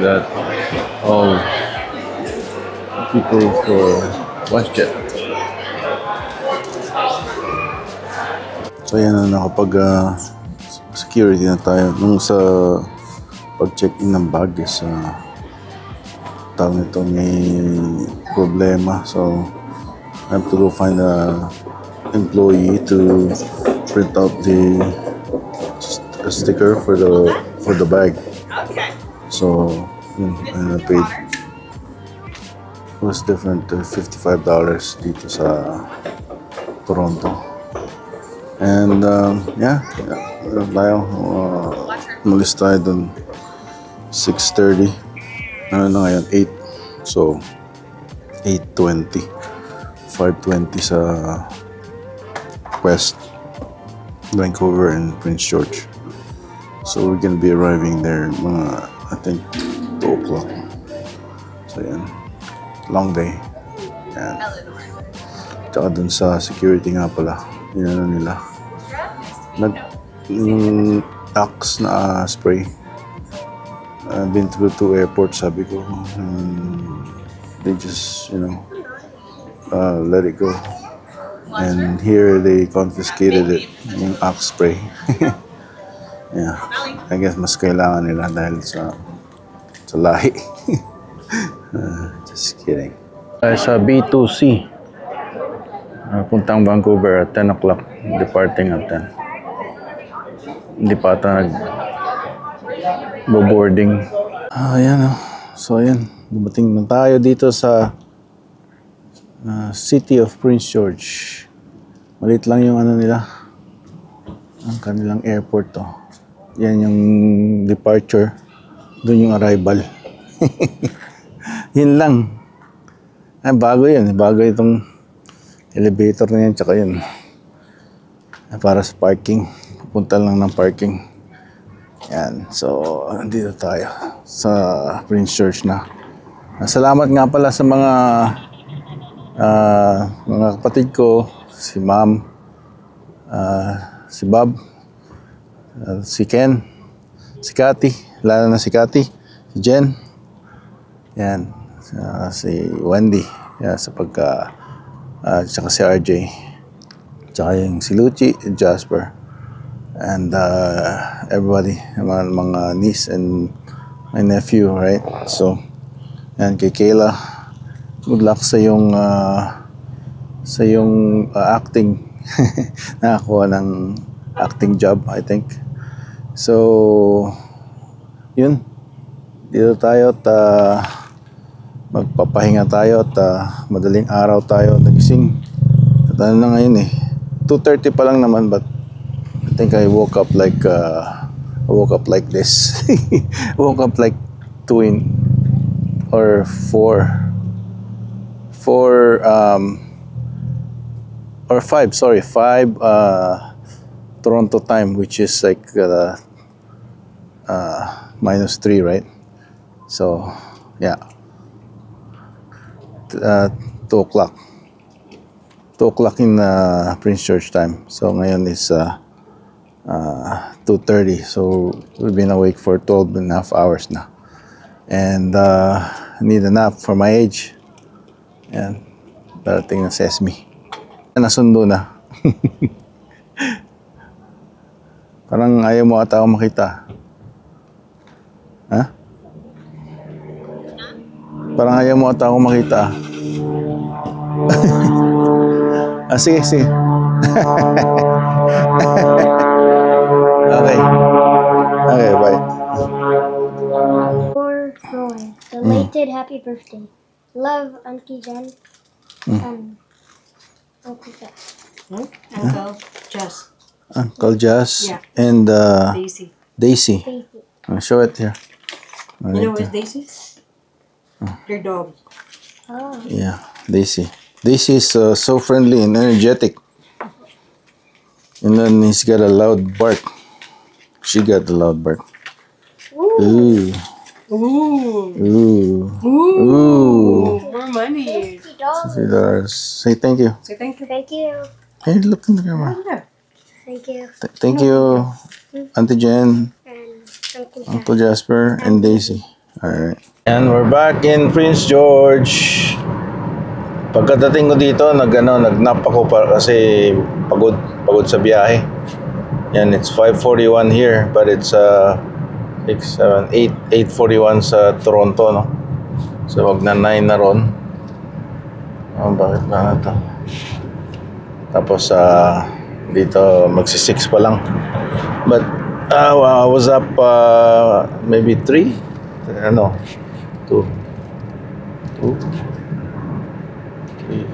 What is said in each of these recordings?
that all people for WestJet. So yan na, nakapag security na tayo. Nung sa pag-check-in ng bag is tawag nito may problema. So I have to go find a employee to print out the sticker for the bag. So and I paid, it was different, $55 dito sa Toronto. And yeah, tayo umalis tayo dun 6:30. Ano na ngayon, 8. So 8:20, 5:20 sa West Vancouver and Prince George. So we're gonna be arriving there mga, I think, 2 o'clock. So yan, long day. Yan. Tsaka dun sa security nga pala, yun ano nila, Axe na spray. I've been through 2 airports, sabi ko, they just, let it go. And here they confiscated it, yung Axe spray. Yeah, I guess mas kailangan nila dahil sa lahi. Just kidding. Sa B2C, puntang Vancouver at 10 o'clock, departing at 10. Hindi pa ata nag-boarding. Ayan, so ayan, dumating na tayo dito sa City of Prince George. Malit lang yung ano nila, ang kanilang airport to. Yan yung departure, doon yung arrival. Yun lang. Bago yun, bago itong elevator na yan, tsaka yun. Para sa parking, punta lang ng parking. Yan, so dito tayo sa Prince George na. Salamat nga pala sa mga kapatid ko, si Ma'am, si Bob, si Ken, si Cathy, lalo na si Cathy, si Jen, yan, si Wendy, yan, sa tsaka si RJ, tsaka yung si Luchi, Jasper, and everybody, mga niece and my nephew, right? So, yan, kay Kayla, good luck sa yung acting. Nakakuha ng acting job, I think. So, yun. Dito tayo at magpapahinga tayo at madaling araw tayo nagising. At ano na ngayon 2:30 pa lang naman, but I think I woke up like this. Woke up like 2 or 4 or 5, sorry, 5 Toronto time, which is like -3, right? So yeah, 2 o'clock in Prince George time. So ngayon is 2:30, so we've been awake for 12.5 hours na, and need a nap for my age. Yan, darating na Sesame. Nasundo na. Parang ayaw mo ata akong makita. Ha? Parang ayaw mo ata akong makita. Sige. Okay, bye. For Rowan, belated happy birthday. Love, Auntie Jen. Uncle Jess. Uncle Jess. Uncle Jess, Yeah. and Daisy. Daisy. Show it here. You know where's Daisy? Your dog. Oh. Yeah, Daisy. Daisy is so friendly and energetic. And then he's got a loud bark. She got the loud bark. Ooh. Ooh. Ooh. Ooh. More money. $50. Say thank you. Say thank you. Thank you. Hey, look in the camera. Thank you. Thank you, Auntie Jen, And Uncle Jess. Uncle Jasper, and Daisy. Alright. And we're back in Prince George. Pagkadating ko dito, nagnap ako kasi pagod sa biyahe. Yan, it's 5:41 here, but it's 8:41 sa Toronto, no? So, wag na 9 na ron. Oh, bakit na ito? Tapos, dito, magsi-6 pa lang. But, I was up maybe 3? 2, 3,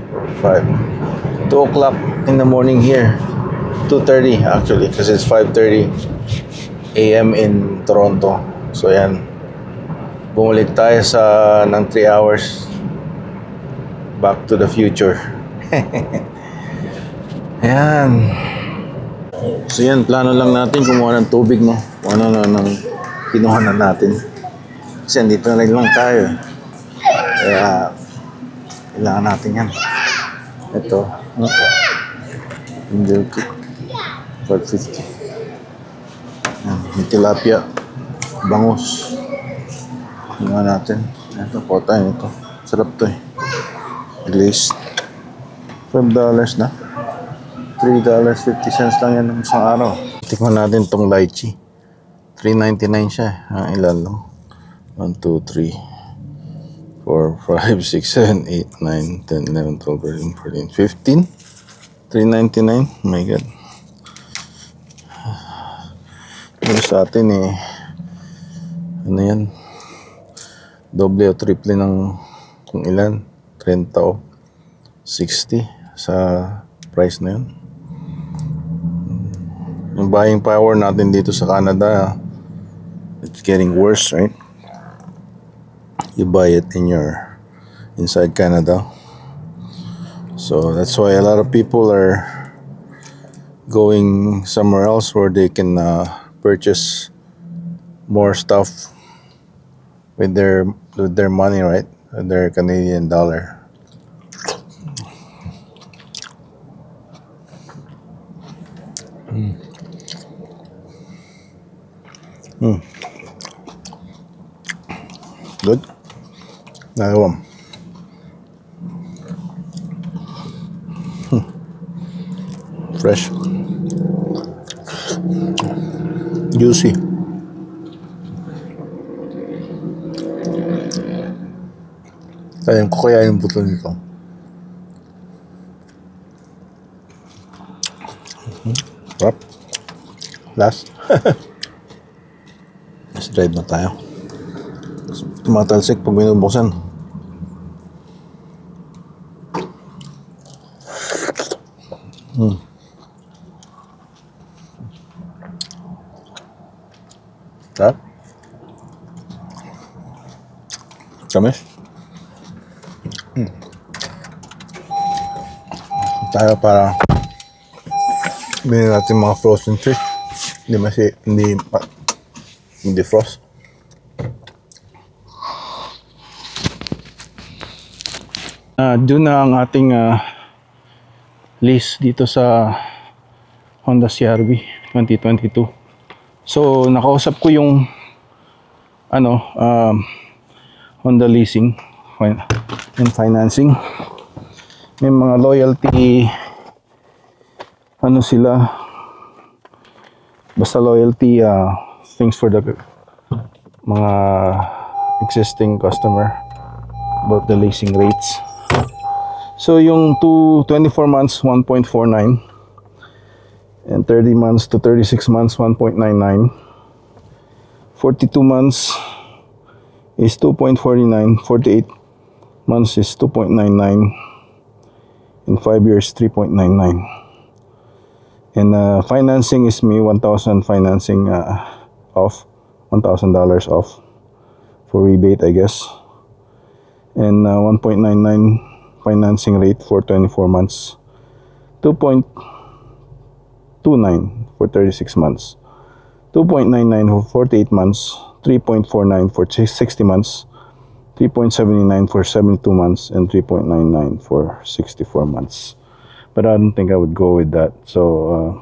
4, 5. 2 o'clock in the morning here. 2:30 actually, because it's 5:30 a.m. in Toronto. So, yan. Bumalik tayo ng 3 hours. Back to the future. Yan. So yan, plano lang natin kumuha ng tubig, no? Kung ano na nang kinuha na natin. Kasi andito na rin lang tayo. Kaya, kailangan natin yan. Ito. Ano to? Angel cake. 450. Yan, may tilapia. Bangus. Kinuha natin. Ito, po tayo nito. Sarap to eh. Glazed. $5 na. $3.50 lang yan ng isang araw. Tikman natin tong lychee. $3.99 siya. Ilan lang? 1, 2, 3, 4, 5, 6, 7, 8, 9, 10, 11, 12, 13, 14, 15. $3.99. Oh my God. Pero sa atin eh, ano yan? Doble o triple ng kung ilan? 30 o 60 sa price na yun. Yung buying power natin dito sa Canada, it's getting worse, right? You buy it inside Canada. So that's why a lot of people are going somewhere else where they can purchase more stuff with their money, right? With their Canadian dollar. Good. Nagawam. Fresh. Juicy. Kaya ko kaya yung buto nito. Sarap. Last. Let's drive na tayo. Tumatalsik pag binubuksan. Sarap. Kamis. Tayo para bilhin natin mga frozen fish. Hindi frost. Due na ang ating lease dito sa Honda CR-V 2022. So nakausap ko yung Honda leasing and financing. May mga loyalty sila, basta loyalty things for the mga existing customer about the leasing rates. So yung 24 months 1.49 and 30 months to 36 months 1.99, 42 months is 2.49, 48 months is 2.99, in 5 years 3.99. And financing is me 1,000 financing off, $1,000 off for rebate, I guess. And 1.99 financing rate for 24 months, 2.29 for 36 months, 2.99 for 48 months, 3.49 for 60 months, 3.79 for 72 months, and 3.99 for 64 months. But I don't think I would go with that. So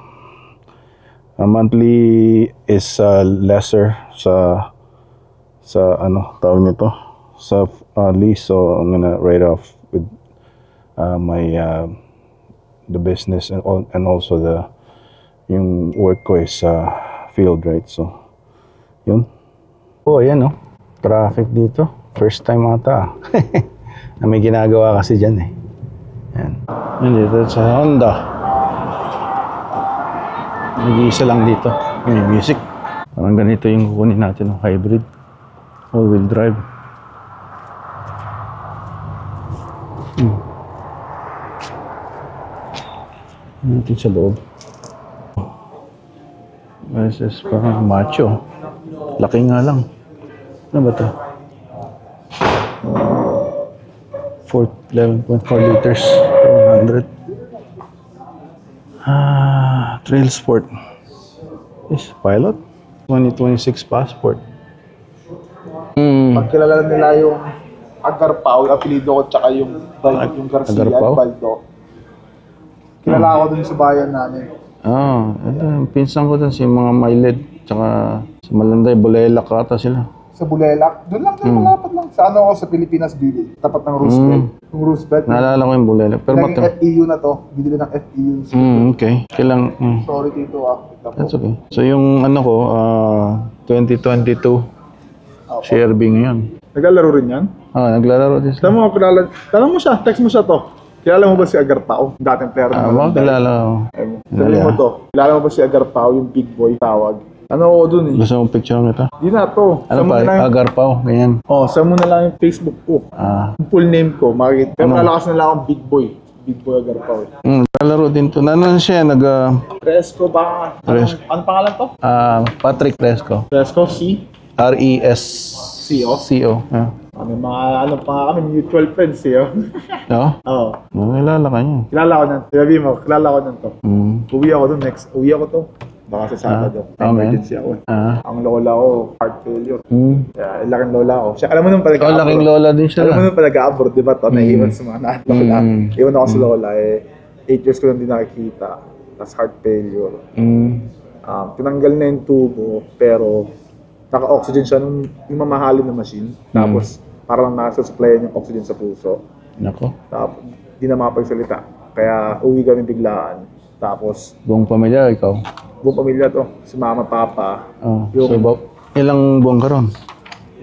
a monthly is lesser sa sa ano tawag nito sa lease, so I'm gonna write off with my the business and also yung work ko is field, right? So yun. Oh, ayan oh, traffic dito, first time ata na may ginagawa kasi dyan eh. Yan. Yun dito sa Honda. Nag-iisa lang dito. Yung music. Parang ganito yung kukunin natin, hybrid. All-wheel drive. Natin sa loob. This is parang macho. Laki nga lang. Ano ba ito? 11.4 liters per 100. Trail Sport. Is pilot. 2026 passport. Pag kilala nila yung Agarpao, yung apelido ko, tsaka yung Garcia, Agarpao? Baldo. Kilala ko dun sa bayan namin. Ito, yung pinsan ko dun si mga Mailed, tsaka si Malanday, Bulelak ata sila. Sa Bulelak, doon lang din, malapad lang. Sa ano ako, sa Pilipinas Village, tapat ng Roosevelt. Yung Roosevelt, Naalala ko yung Bulelak. Pero naging ba't FEU na to, binili ng FEU. okay. Kailang, Sorry dito that's okay. So yung ano ko, 2022, CRB ngayon. Naglalaro rin yan? Naglalaro din sila. Tanong mo siya, text mo siya to. Kilala mo ba si Agarpao? Dating player ng Baka kilala ko. Sabi mo to, kilala mo ba si Agarpao, yung big boy tawag? Ano ako dun eh? Gusto mong picture nito? Di na to. Ano pa? Agarpao, ganyan. Saan mo na lang yung Facebook ko. Yung full name ko, makikita. Pero malalakas na lang akong big boy. Big boy Agarpao. Naglalaro din to. Nanon siya, Fresco ba? Ano pangalan to? Patrick Fresco. Fresco, C? R-E-S-C-O. Yeah. Ano pa nga kami, mutual friends eh. No? Oo. Nalala ka niya. Kilala ko nan. Sabi mo, kilala ko nan to. Uwi ako dun uwi ako to. Baka sa Sabado. Emergency ako. Ang lola ko, heart failure. Kaya laking lola ko. Siya, alam mo nung pala Laking lola din siya. Alam mo nung pala abroad, di ba to? Naiiwan sa mga lola. Iwan ako sa lola 8 years ko lang din nakikita. Tapos heart failure. Tinanggal na yung tubo, pero naka-oxygen siya nung yung mamahalin na machine. Tapos parang nasa-supplyan yung oxygen sa puso. Nako. Tapos di na makapagsalita. Kaya uwi kami biglaan. Tapos Buong pamilya, ikaw? buong pamilya to. Si mama, papa. So, ilang buwan ka ron?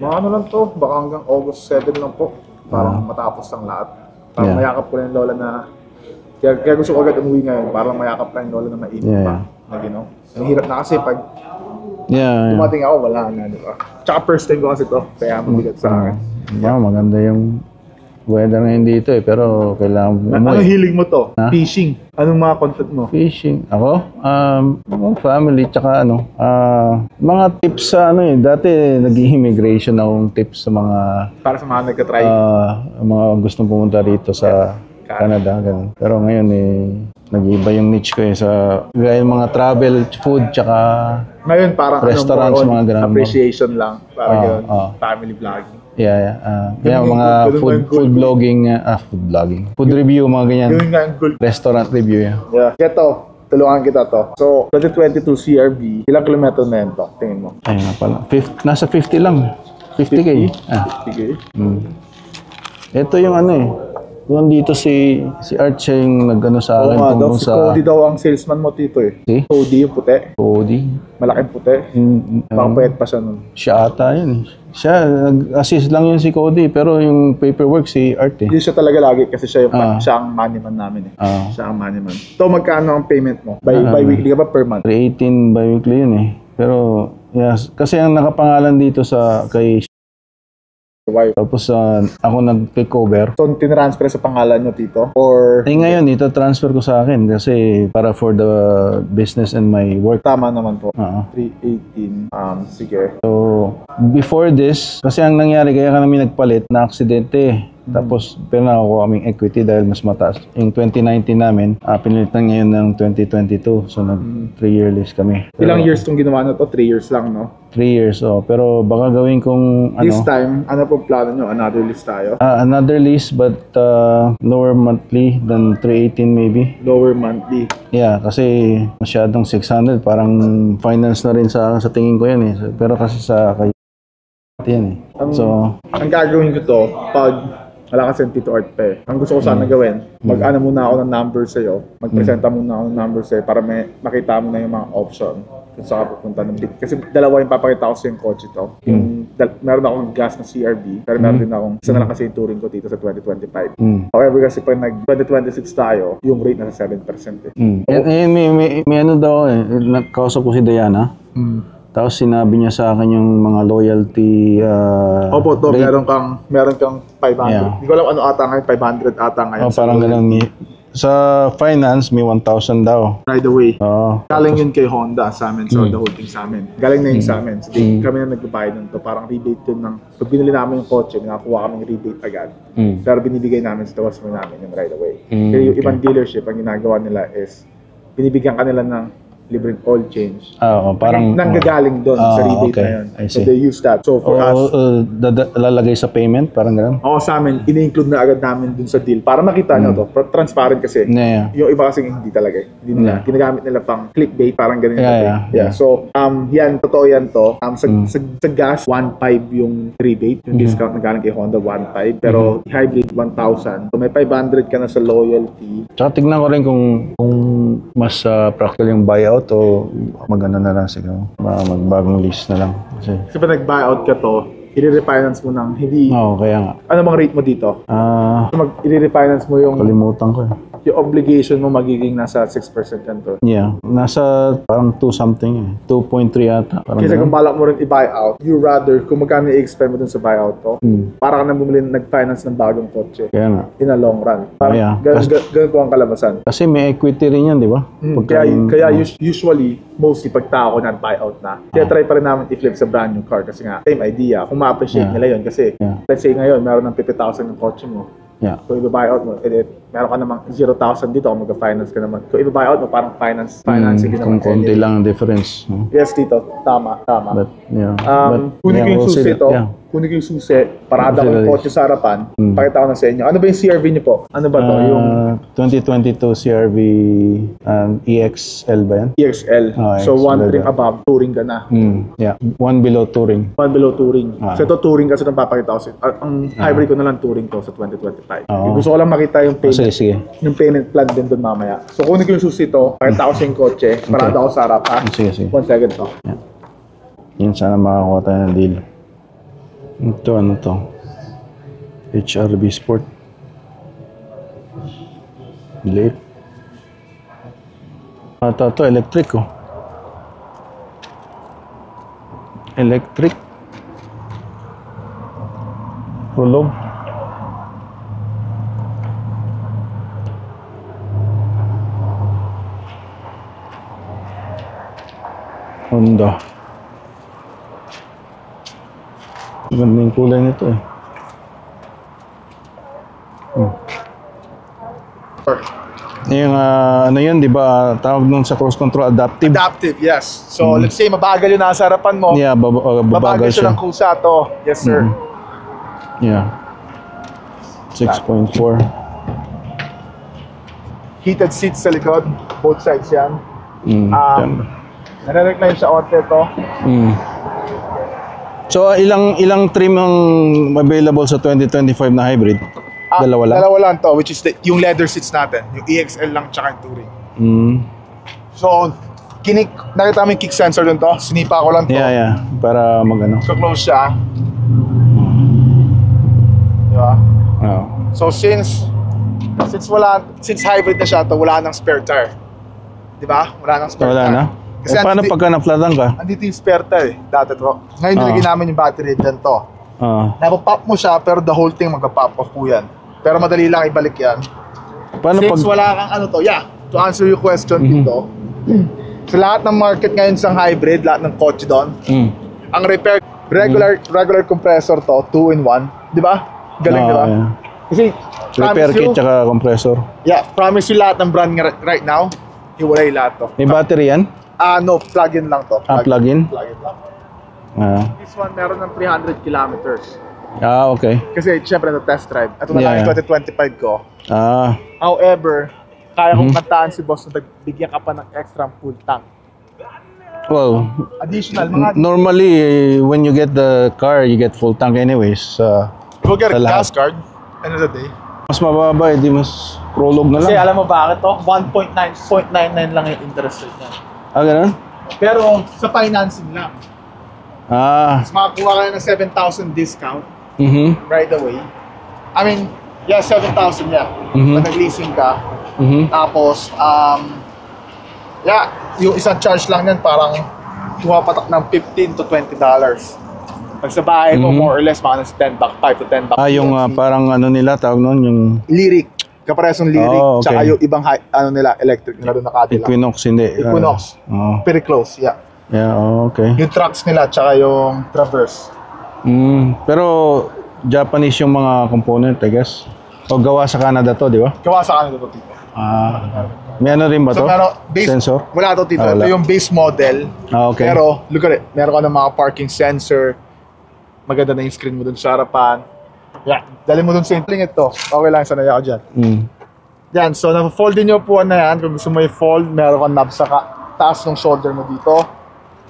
Mga ano lang to, baka hanggang August 7 lang po. Parang matapos ang lahat. Parang mayakap ko na yung lola na... Kaya gusto ko agad umuwi ngayon. Parang mayakap na yung lola na mainit pa. Na ginaw. Ang hirap na kasi pag dumating ako, wala na, di ba? Tsaka first time ko kasi to, kaya mabigat sa akin. Maganda yung weather ngayon dito pero kailangan Ano hiling mo to? Fishing. Anong mga content mo? Fishing. Ako? Family, tsaka mga tips sa dati nag-immigration akong tips sa mga Para sa mga nagka-try. mga gustong pumunta rito sa Canada, ganun. Pero ngayon nag-iba yung niche ko sa gaya mga travel, food, tsaka Ngayon parang restaurants, more on mga ganun. appreciation lang. Parang yun, family vlogging. Mga food vlogging, food vlogging. Food review, mga ganyan. Yun nga yung goal. Restaurant review, Ito, tulungan kita to. So, 2022 CRB, ilang kilometro na yun to? Tingin mo. Ayun nga pala. Nasa 50 lang. 50K. Sige. Ito yung yung dito si Art siya yung nag-ano sa akin tungkol Si sa Cody daw ang salesman mo dito eh. Si? Cody yung puti. Cody. Malaking puti. Baka payat pa siya nun. Siya ata yun. Siya, nag-assist lang yun si Cody, pero yung paperwork si Art Hindi siya talaga lagi kasi siya siya ang moneyman namin eh. Siya ang moneyman. So magkano ang payment mo? Bi-weekly ka ba per month? 318 bi-weekly yun Pero, kasi ang nakapangalan dito kay Wife. tapos ako nag-take over. So tinransfer sa pangalan nyo tito? Or Ngayon, ito transfer ko sa akin kasi para for the business and my work. tama naman po? 318. Sige. So, before this, kasi ang nangyari, kaya kami nagpalit na aksidente. Tapos, pero nakakuha kaming equity dahil mas mataas. Yung 2019 namin, pinilitan ngayon ng 2022. So, nag-3-year lease kami. Ilang years itong ginawa na to? 3 years lang, no? 3 years, Pero baka gawin kong, This time, ano pong plano nyo? Another list tayo? another lease but lower monthly than 318 maybe. Lower monthly. Yeah, kasi masyadong 600. Parang finance na rin sa tingin ko yan Pero kasi sa Yan eh. So, Ang gagawin ko to, pag wala kasi Tito Art pa eh. Ang gusto ko sana gawin, mag-ano muna ako ng number sa'yo, magpresenta muna ako ng number sa'yo para makita mo na yung mga option kung saan ka pupunta ng big. Kasi dalawa yung papakita ko sa yung kotse to. Meron akong gas na CRV, pero meron din akong, isa na lang kasi yung touring ko dito sa 2025. However, kasi pag nag-2026 tayo, yung rate nasa 7% eh. may ano daw eh. Nakausap ko si Diana. Tapos sinabi niya sa akin yung mga loyalty Opo, to, rate. meron kang 500. Yeah. Hindi ko alam ano ata ngayon, 500 ata ngayon. Oh, parang ganun. Sa finance, may 1,000 daw. Right away. Oo. Galing yun kay Honda sa amin, so the whole thing sa amin. Galing na yun sa amin. So, kami na nagbabayad nun to. Parang rebate yun ng, pag binili namin yung kotse, nakakuha kaming rebate agad. Pero binibigay namin sa customer namin yung right away. Kaya yung ibang dealership, ang ginagawa nila is, binibigyan kanila ng libreng oil change. Oo, parang nanggagaling doon sa rebate okay. na yun. I So see. they use that. So for us, lalagay sa payment, parang gano'n? sa amin, ini-include na agad namin dun sa deal para makita nyo to. Transparent kasi. Yeah. Yung iba kasing hindi talaga. Hindi nila. Ginagamit nila pang clickbait, parang ganun. Yeah. So, yan, totoo yan to. Sa gas, 1.5 yung rebate. Yung discount na galing kay Honda, 1.5. Pero hybrid, 1,000. So, may 500 ka na sa loyalty. Tsaka tignan ko rin kung mas practical yung buyout o maganda na lang siguro. Magbagong list na lang. Kasi pag nag-buyout ka to, i-refinance mo ng hindi... Oo, kaya nga. Ano bang rate mo dito? I-refinance mo yung Kalimutan ko eh. obligation mo magiging nasa 6% yan to. Yeah. Nasa parang 2 something eh. 2.3 yata. Parang Kasi ganun. kung balak mo rin i-buyout, you rather, kung magkano i-expend mo dun sa buyout to, para ka na bumili nag-finance ng bagong kotse Kaya nga. in a long run. Parang Yeah. ganun po ang kalabasan. Kasi may equity rin yan, di ba? Kaya usually, mostly pag tao na-buyout na, kaya try pa rin namin i-flip sa brand new car kasi nga, same idea. Kung ma-appreciate nila yun kasi, let's say ngayon, meron ng 50,000 ng kotse mo. Yeah. Kung i-buyout mo, meron ka namang 0,000 dito, kung mag-finance ka naman. Kung i-buyout mo, parang financing ka Kung naman. konti lang ang difference. No? Yes, Tito. Tama. But, yeah. Kunin ko yung we'll see susi that. to. Yeah. Kunin ko yung susi. Parada ko yung kotse sa harapan. Pakita ko na sa inyo. Ano ba yung CRV niyo po? Ano ba to? Yung 2022 CRV EXL ba yan? EXL. So, EXL, one ring diba? above, touring ka na. Yeah. One below touring. One below touring. So, ito touring kasi itong papakita ko sa ang hybrid ko na lang touring to sa 2025. Gusto ko lang makita yung payment. Sige. Yung payment plan din doon mamaya. So, kunin ko yung susi to. Pakita ko sa yung kotse. Parada ko sa harap, ha? Sige. 1 second to. Yan, sana makakuha tayo ng deal. Ito, ano to? HRV Sport. Late. Ito, electric oh. Electric. Prolog. Honda. Ganda yung kulay nito eh. Yung ano yun, di ba? Tawag nun sa cruise control, adaptive. Adaptive, yes. So, let's say, mabagal yung nasa harapan mo. Yeah, babagal Mabagal siya siya. ng kusa to. Yes, sir. Yeah. 6.4. Heated seats sa likod. Both sides yan. Ganda. Nare-recline sa orte to. So, ilang trim ang available sa 2025 na hybrid? Dalawa lang? Dalawa lang to, which is yung leather seats natin. Yung EXL lang tsaka yung touring. So, nakita mo yung kick sensor dun to? Sinipa ko lang to. Yeah. Para magano. So, close siya. Diba? Oo. So, since hybrid na siya to, wala nang spare tire. Diba? Wala nang spare Wala tire. na? Kasi Paano pagka na-flatan ka? andito yung spare tire dati to. Ngayon nilagay namin yung battery dyan to. Napapop mo siya pero the whole thing magpa-pop off po yan. Pero madali lang ibalik yan. Paano Since pag... wala kang ano to, to answer your question dito, sa lahat ng market ngayon sa hybrid, lahat ng kotse doon, ang repair, regular compressor to, 2-in-1, di ba? Galing, di ba? Yeah. Kasi, Repair promise kit you, tsaka compressor. promise you lahat ng brand right now, hiwalay lahat to. May battery yan? No, plug-in lang to. Plug-in? Plug-in lang. This one, meron ng 300 kilometers. Okay. Kasi, syempre, na test drive. Ito na lang yung 2025 ko. However, kaya kong kantaan si boss na bigyan ka pa ng extra full tank. Well, Additional, mga normally, when you get the car, you get full tank anyways. go get a sa lahat. gas card, end of the day. Mas mababa, di mas prolog na Kasi lang. alam mo bakit to? 1.99 lang yung interest rate niya. Ah, ganun? Pero sa financing lang. Ah, Mas makakuha ka ng 7,000 discount right away. I mean, yeah, 7,000 yeah. Pag nag-leasing ka. Tapos, yeah, yung isang charge lang yan parang pumapatak ng $15 to $20. Pag sa bahay mo, more or less, mga nasa 10 bucks, 5 to 10 bucks. yung parang ano nila, tawag nun, yung Lyric. Kaparehas ng Lyric. Oh, okay. Tsaka yung ibang ano nila, electric nila doon na Cadillac. Equinox, hindi. Equinox. Oh, Very close, yeah. yeah, okay. Yung trucks nila, tsaka yung Traverse. Pero Japanese yung mga component, I guess. O gawa sa Canada to, di ba? Gawa sa kanila to, Tito. May ano rin ba to? So, meron, base, Sensor? Wala to, Tito. Ah, wala. Ito yung base model. Okay. Pero, look at it. Meron ka ng mga parking sensor. Maganda na yung screen mo dun sa harapan. Yeah, dali mo dun sa intling ito. Okay lang, sanay ako dyan. Yan, so na-fold din yung upuan na yan. Kung gusto mo i-fold, meron kang knob sa taas ng shoulder mo dito.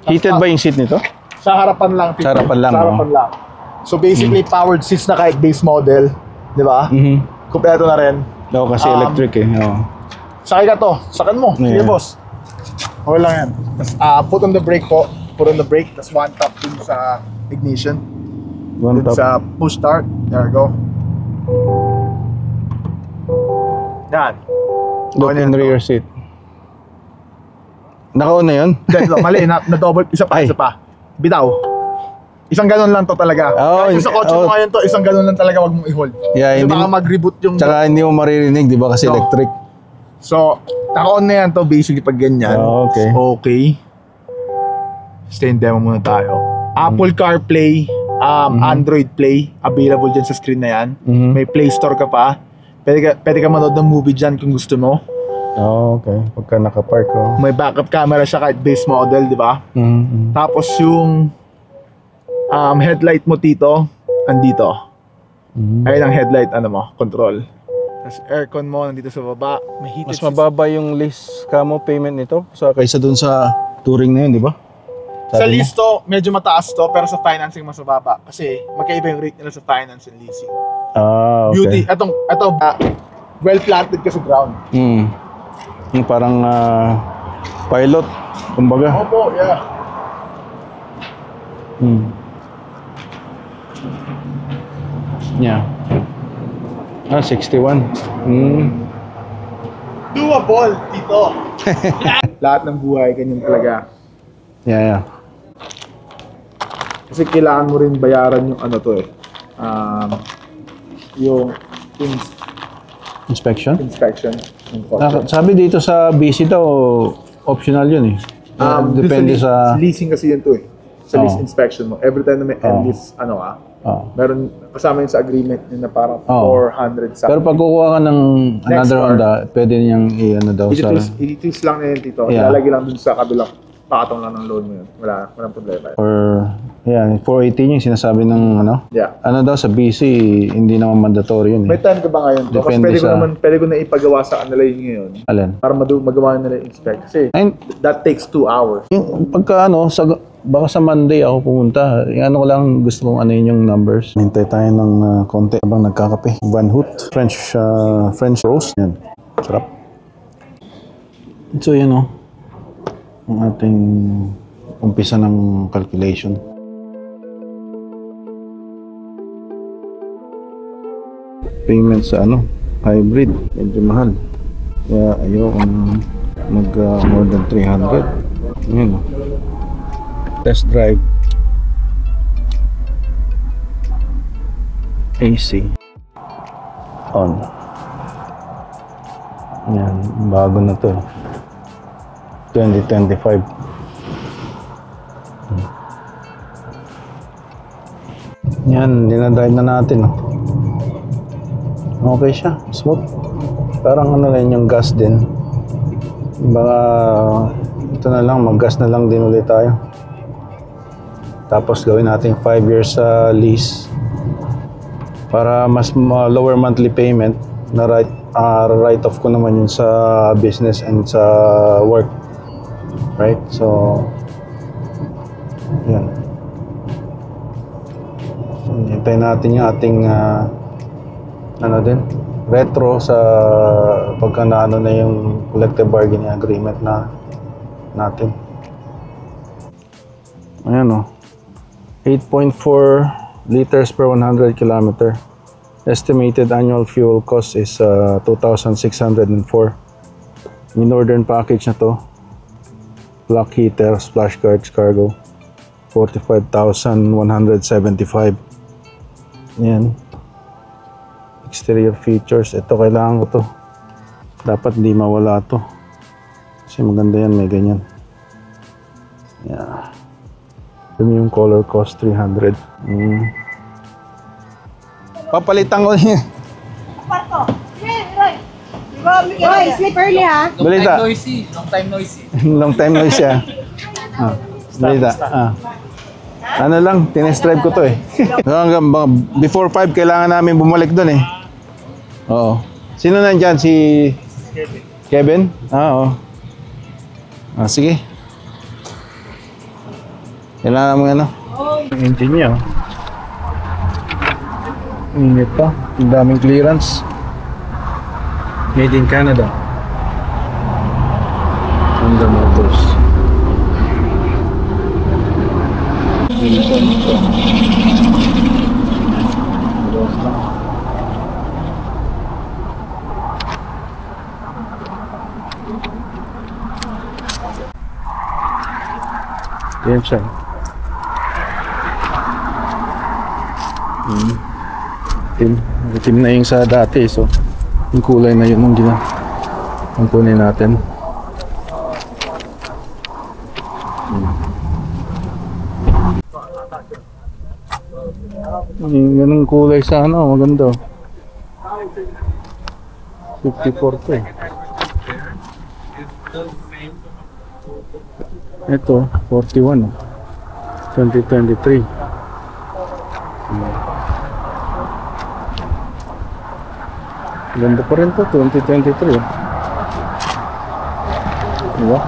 Heated ba yung seat nito? Sa harapan lang, Tito. Sa harapan lang, Sa harapan lang. So basically, powered seats na kahit base model. Di ba? Kompleto na rin. Oo, kasi electric eh. Oo. Sakay ka to. Sakan mo. Sige, Yeah. boss. Okay lang yan. Tas, put on the brake po. Put on the brake. Tapos one tap dun sa ignition. One Dun top. sa push start. There we go. Yan. Look in rear seat. Naka-on na yun? Mali. Na-double. Isa pa. Ay. Isa pa. Bitaw. Isang ganun lang to talaga. Oh, Kahit sa kotse mo ngayon to, isang ganun lang talaga, wag mong i-hold. Yeah, Kasi hindi baka mo- mag-reboot yung... Tsaka hindi mo maririnig, di ba? Kasi No. electric. So, naka-on na yan to basically pag ganyan. Oh, okay. Okay. Stay in demo muna tayo. Apple CarPlay, Android Play, available dyan sa screen na yan. May Play Store ka pa. Pwede ka manood ng movie dyan kung gusto mo. Oh, okay. Pagka nakapark ko. May backup camera siya kahit base model, di ba? Tapos yung headlight mo dito, andito. Ayun ang headlight, ano mo, control. Tapos aircon mo, nandito sa baba. May heated Mas mababa yung lease camo payment nito kaysa dun sa touring na yun, di ba? Sa Sabi lease to, medyo mataas to, pero sa financing mas mababa. Kasi magkaiba yung rate nila sa finance and leasing. Okay. Beauty, ito, well planted ka sa ground. Yung parang pilot, kumbaga. Opo, yeah. Yeah. 61. Doable, dito. Lahat ng buhay, ganyan talaga. Yeah. Kasi kailangan mo rin bayaran yung ano to eh. Yung Inspection? inspection ng kotse. Sabi dito sa BC daw, optional yun eh. Depende sa... leasing kasi yun to eh. Sa lease Oh. inspection mo. Every time na may end-lease, meron kasama yun sa agreement yun na parang 400 sa. Pero pag kukuha ka ng another car. Honda, pwede niyang i-ano daw sa... I-twist lang na yun, Tito. Yeah. Ilalagay lang dun sa kabilang pakatong lang ng loan mo yun. Walang problema. Or, yeah, 418 yung sinasabi ng ano. Yeah. Ano daw sa BC, hindi naman mandatory yun May eh. time ka ba ngayon? Kasi Depende pwede ko na ipagawa sa kanila yun ngayon. Alin? Para magawa nila yung inspect. Kasi Ay, that takes 2 hours. yung pagka ano, baka sa Monday ako pumunta. Yung ano ko lang, gusto kong ano yun yung numbers. Hintay tayo ng konti habang nagkakape. Van Hoot, French roast. Yan, sarap. So yun ang ating umpisa ng calculation. Payment sa ano, hybrid, medyo mahal. Kaya ayoko mag more than 300. Yun. Test drive. AC. On. Yan, bago na to. 2025. Yan, dinadrive na natin. Okay siya, smooth. Parang ano rin yung gas din. Baka ito na lang, mag-gas na lang din ulit tayo. Tapos gawin natin 5 years sa lease para mas lower monthly payment na write off ko naman yun sa business and sa work, right? So Yan. Hintayin natin yung ating ano din, retro sa pagka naano na yung collective bargaining agreement na natin. Ayan o. 8.4 liters per 100 kilometer. Estimated annual fuel cost is 2,604. Yung northern package na to, block heater, splash guards, cargo, 45,175. Yan. Exterior features, ito kailangan ko to. Dapat hindi mawala to. Kasi maganda yan, may ganyan. Yeah. Premium color cost 300. Papalitan ko niya. Roy, sleep early ha. Balita. Long time noisy. Long time noisy ah. Balita. Ano lang, tinest-drive ko to eh. Hanggang before 5 kailangan namin bumalik doon eh. Oo. Sino nandyan? Si Kevin? Oo. Sige. Kailangan mo ano? Yung engine niya. Init pa. Ang daming clearance. Made in Canada. Honda Motors. Yan siya. Itim na yung sa dati, so yung kulay na yun ang kunin natin. Yung ganung kulay sa ano, maganda. 54 to eh. Ito, 41 oh. 2023. Ganda pa rin to, 2023 oh. Diba?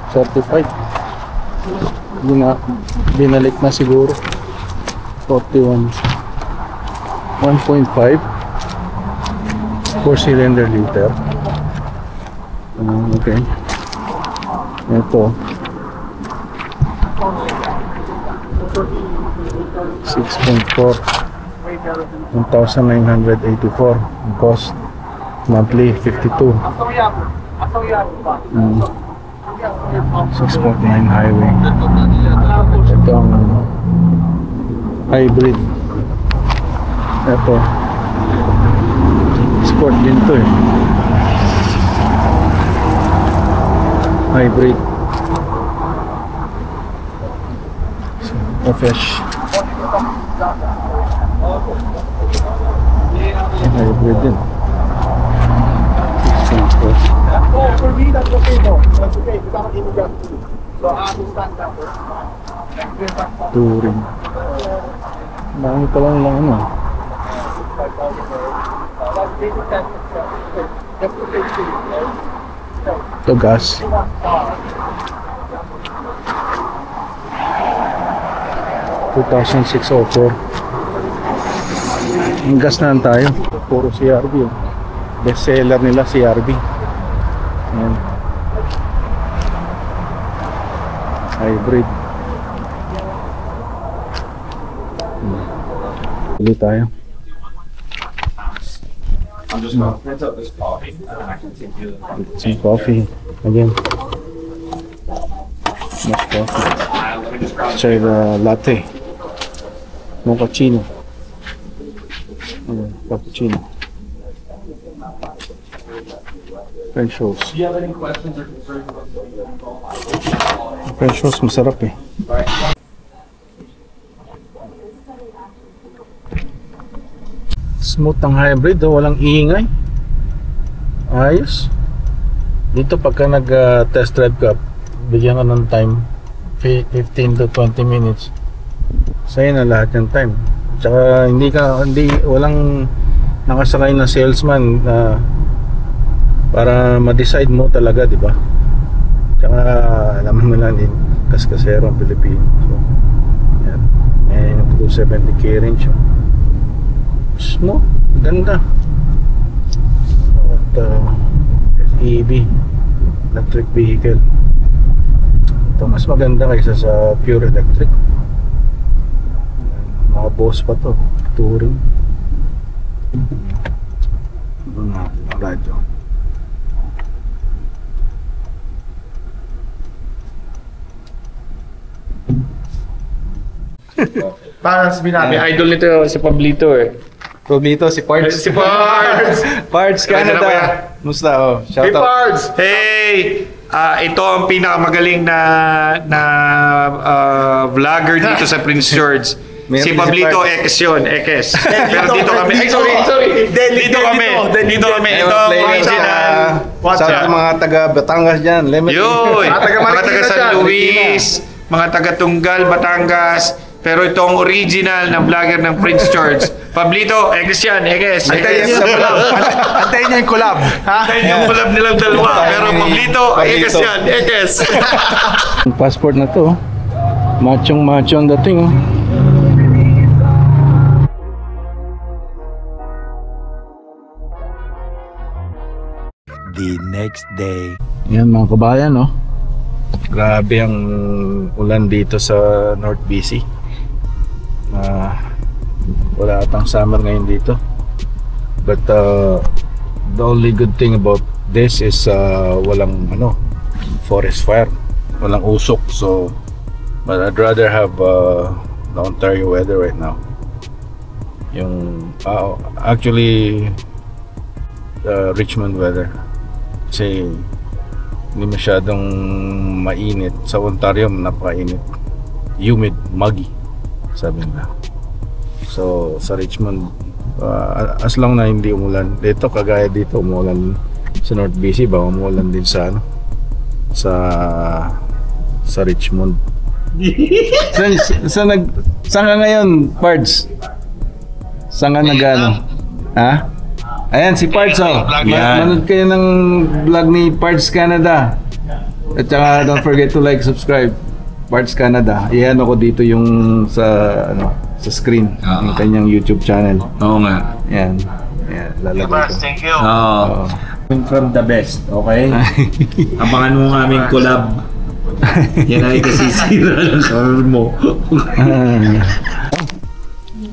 Certified. Binalik na siguro. 41. 1.5 4-cylinder liter. Okay. Ito 6.4 1,984 ang cost. Monthly 52. 6.9 highway. Ito ang hybrid. Ito sport din to eh. Hybrid. Fresh. Hybrid din. 6.4. For me, that's okay though. That's okay. Because I'm an immigrant. So I understand that. Touring. Dami pa lang ano. Ito gas. 2,604. Ang gas na lang tayo. Puro CRV. Best seller nila CRV. Ayan. Hybrid. Bili tayo. I'm just gonna print out this coffee and then I can take you Some coffee. Again. Much coffee. let me just grab Try the latte. Mochaccino. Cappuccino. French toast. Do you have any questions or concerns about the French toast masarap eh. Smooth ang hybrid, oh, walang ingay. Ayos. Dito pagka nag-test drive ka, bigyan ka ng time 15 to 20 minutes. Sa'yo na lahat ng time. Tsaka walang nakasakay na salesman para ma-decide mo talaga, di ba? Tsaka alam mo na din, kaskasero ang Pilipino. So, 270 range. No, ganda. At EV, electric vehicle. Ito mas maganda kaysa sa pure electric. Mga boss pa to, touring. Natin ang radyo. Parang sabihin namin, Idol nito si Pablito eh. Pablito, si Pards. Si Pards! Pards Canada. Musta? Oh, shout Hey, out. Pards! Hey! Ito ang pinakamagaling na vlogger dito sa Prince George. Meron Si si Pablito Pards. Ekes yun, Ekes. Pero dito kami, ay sorry. Dito kami. Ito ang original. Shout out sa mga taga Batangas dyan. Yun! Mga taga Mga Marikina taga San dyan. Luis, mga taga Tunggal, Batangas. Pero ito ang original na vlogger ng Prince George. Pablito, Ekes yan, Ekes. Antayin niyo yung collab. Antayin niyo yung collab. Ha? Antayin yung collab nilang dalawa. Pero Pablito, Ekes yan, Ekes. Ang passport na to, machong ang dating. Oh. The next day. Yan mga kabayan, no? Grabe ang ulan dito sa North BC. Wala atang summer ngayon dito. But the only good thing about this is walang forest fire. Walang usok. So, but I'd rather have the Ontario weather right now. Yung actually Richmond weather. Kasi hindi masyadong mainit. Sa Ontario napakainit, humid, muggy sabi nila. So sa Richmond as long na hindi umulan dito, kagaya dito umulan sa North BC, baka umulan din sa sa Richmond. Saan ka ngayon, Pards? Saan ka nag-ano? Ha? Ayan, si Pards, oh. Manood kayo ng vlog ni Pards Canada. At saka don't forget to like, subscribe. Pards Canada. Iyan ako dito yung sa screen ng kanyang YouTube channel. Oo nga. Ayan. Ayan, lalagay ko. Thank you. Oo. From the best, okay? Abangan mo ang aming collab. Yan ay kasisira ng car mo.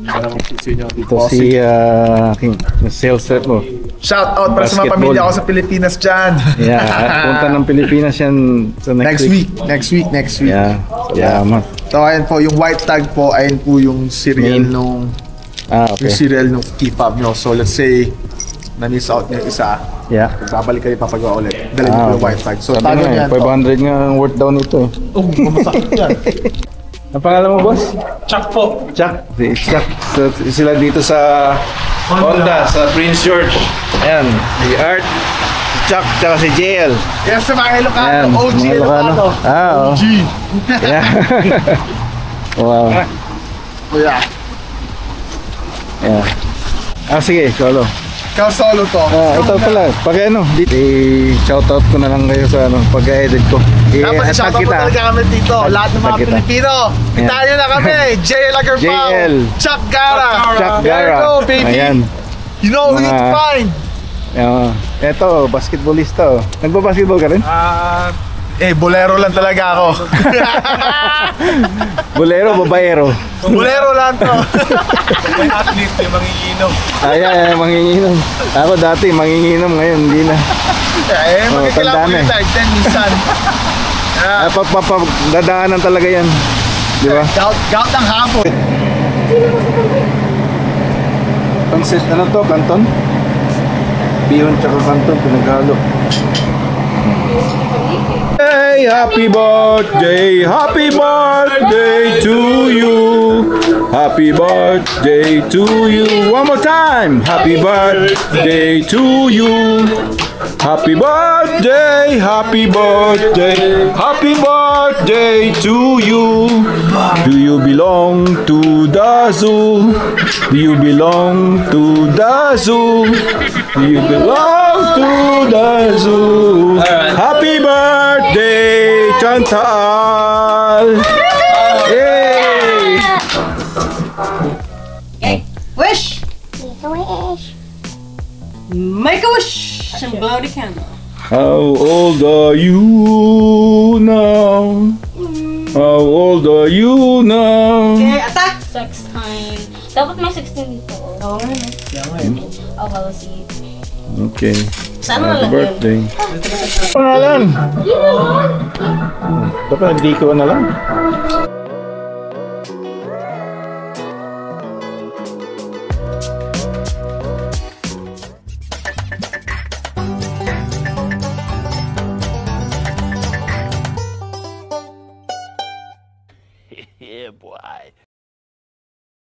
Ito si aking sales rep mo. Shout out para sa mga Basketball. pamilya ko sa Pilipinas dyan. Yeah, punta ng Pilipinas yan sa next week. Next week. Yeah, salamat. So ayun po, yung white tag po, ayun po yung serial Main. nung Okay. yung serial nung key-fob nyo. So let's say, na-miss out nyo yung isa, Yeah. babalik kayo papagawa ulit. Dalhin nyo po yung Okay. white tag. So Sabi tago nga, nyo yan. 500 nga ang worth down nito eh. Oh, mamasakit yan. Ang pangalan mo, boss? Chuck po. Chuck. Si Chuck. So, sila dito sa Honda, sa Prince George. Ayan, si Art, si Chuck, tsaka si JL. Yan sa mga Ilocano, Ayan, OG mga Ilocano. Ilocano. Oo. OG. Yeah. Wow. Kuya, Yeah. Sige, solo. ikaw solo to. Ito pala, pag shoutout ko na lang kayo sa pag-edit ko. Dapat Tag i-shoutout mo talaga kami dito. Lahat ng mga Tag kita. Pilipino. Itayo na kami. JL Agarpao. JL. Chuck Gara. Chuck There you Gara. go, baby. Ayan. You know who you Mga- find. Ito, basketballista. Oh. Nagba-basketball ka rin? Bolero lang talaga ako. Bolero, babayero. Bolero lang to. May athlete yung manginginom. Ayan, manginginom. Ako dati, manginginom. Ngayon, hindi na. Magkakilala tandaan ko eh. yung tag. Then minsan. Dadaanan talaga yan. Di ba? Gout ng hapon. Pansit, ano to? Kanton? Bihon tsaka kanton, pinaghalo. Hey, happy birthday to you. Happy birthday to you. One more time. Happy birthday to you. Happy birthday, happy birthday, happy birthday to you. Do you belong to the zoo? Do you belong to the zoo? Do you belong to the zoo? Happy birthday, Chantal! Hey! Wish! Make a wish. Make a wish! And blow the candle. How old are you now? How old are you now? Okay, attack! 16. Dapat may 16 dito. Oo nga naman. Oh, well, see. Okay. Saan na Happy lang birthday. Pangalan? Dapat hindi ko na lang.